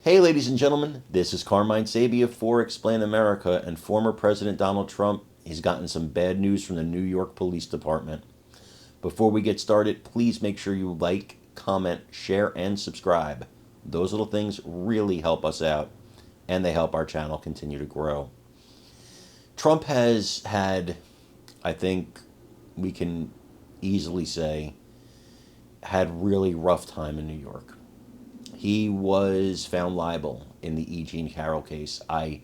Hey, ladies and gentlemen, this is Carmine Sabia for Explain America, and former President Donald Trump. He's gotten some bad news from the New York Police Department. Before we get started, please make sure you like, comment, share, and subscribe. Those little things really help us out, and they help our channel continue to grow. Trump has had, I think we can easily say, had really rough time in New York. He was found liable in the E. Jean Carroll case. I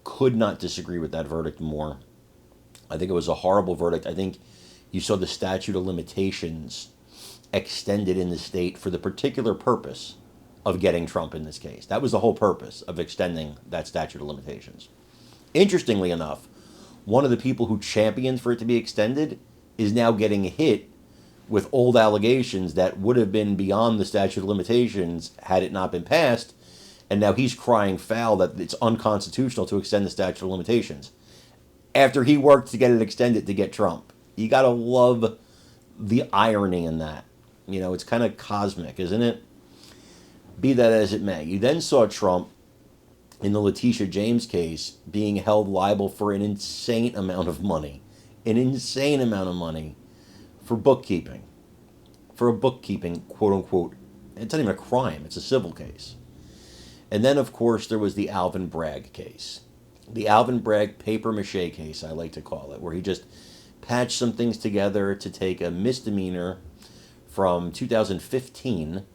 could not disagree with that verdict more. I think it was a horrible verdict. I think you saw the statute of limitations extended in the state for the particular purpose of getting Trump in this case. That was the whole purpose of extending that statute of limitations. Interestingly enough, one of the people who championed for it to be extended is now getting hit with old allegations that would have been beyond the statute of limitations had it not been passed, and now he's crying foul that it's unconstitutional to extend the statute of limitations after he worked to get it extended to get Trump. You gotta love the irony in that. You know, it's kind of cosmic, isn't it? Be that as it may. You then saw Trump in the Letitia James case being held liable for an insane amount of money. An insane amount of money for bookkeeping. For a bookkeeping, quote unquote, it's not even a crime, it's a civil case. And then, of course, there was the Alvin Bragg case. The Alvin Bragg paper mache case, I like to call it, where he just patched some things together to take a misdemeanor from 2015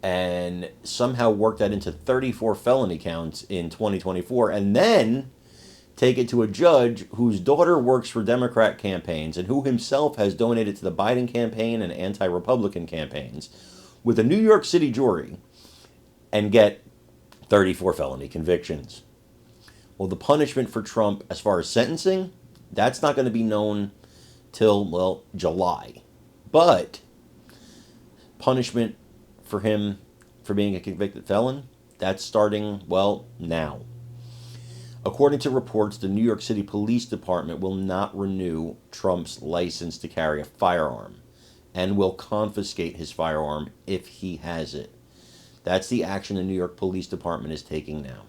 and somehow worked that into 34 felony counts in 2024, and then take it to a judge whose daughter works for Democrat campaigns and who himself has donated to the Biden campaign and anti-Republican campaigns with a New York City jury and get 34 felony convictions. Well, the punishment for Trump as far as sentencing, that's not going to be known till, well, July. But punishment for him for being a convicted felon, that's starting, well, now. According to reports, the New York City Police Department will not renew Trump's license to carry a firearm and will confiscate his firearm if he has it. That's the action the New York Police Department is taking now.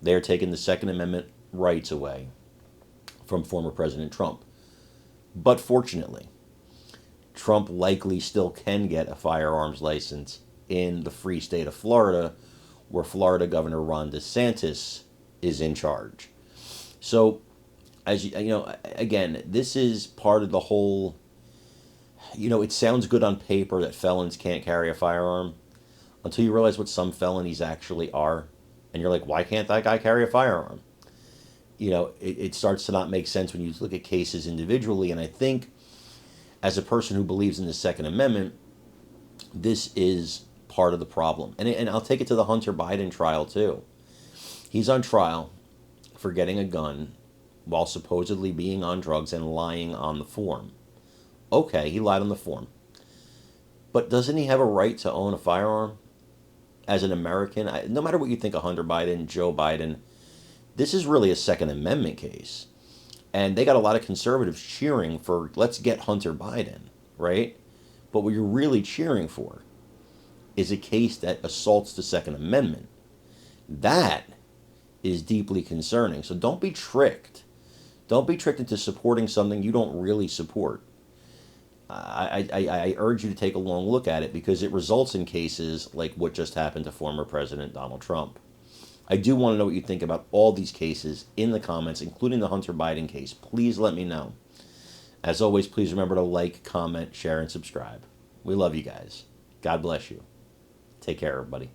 They're taking the Second Amendment rights away from former President Trump. But fortunately, Trump likely still can get a firearms license in the free state of Florida, where Florida Governor Ron DeSantis is in charge. So, as you know, again, this is part of the whole, it sounds good on paper that felons can't carry a firearm until you realize what some felonies actually are. And you're like, why can't that guy carry a firearm? It starts to not make sense when you look at cases individually. And I think as a person who believes in the Second Amendment, this is part of the problem. And I'll take it to the Hunter Biden trial too. He's on trial for getting a gun while supposedly being on drugs and lying on the form. Okay, he lied on the form. But doesn't he have a right to own a firearm as an American? No matter what you think of Hunter Biden, Joe Biden, this is really a Second Amendment case. And they got a lot of conservatives cheering for, let's get Hunter Biden, right? But what you're really cheering for is a case that assaults the Second Amendment. That is deeply concerning. So don't be tricked. Don't be tricked into supporting something you don't really support. I urge you to take a long look at it because it results in cases like what just happened to former President Donald Trump. I do want to know what you think about all these cases in the comments, including the Hunter Biden case. Please let me know. As always, please remember to like, comment, share, and subscribe. We love you guys. God bless you. Take care, everybody.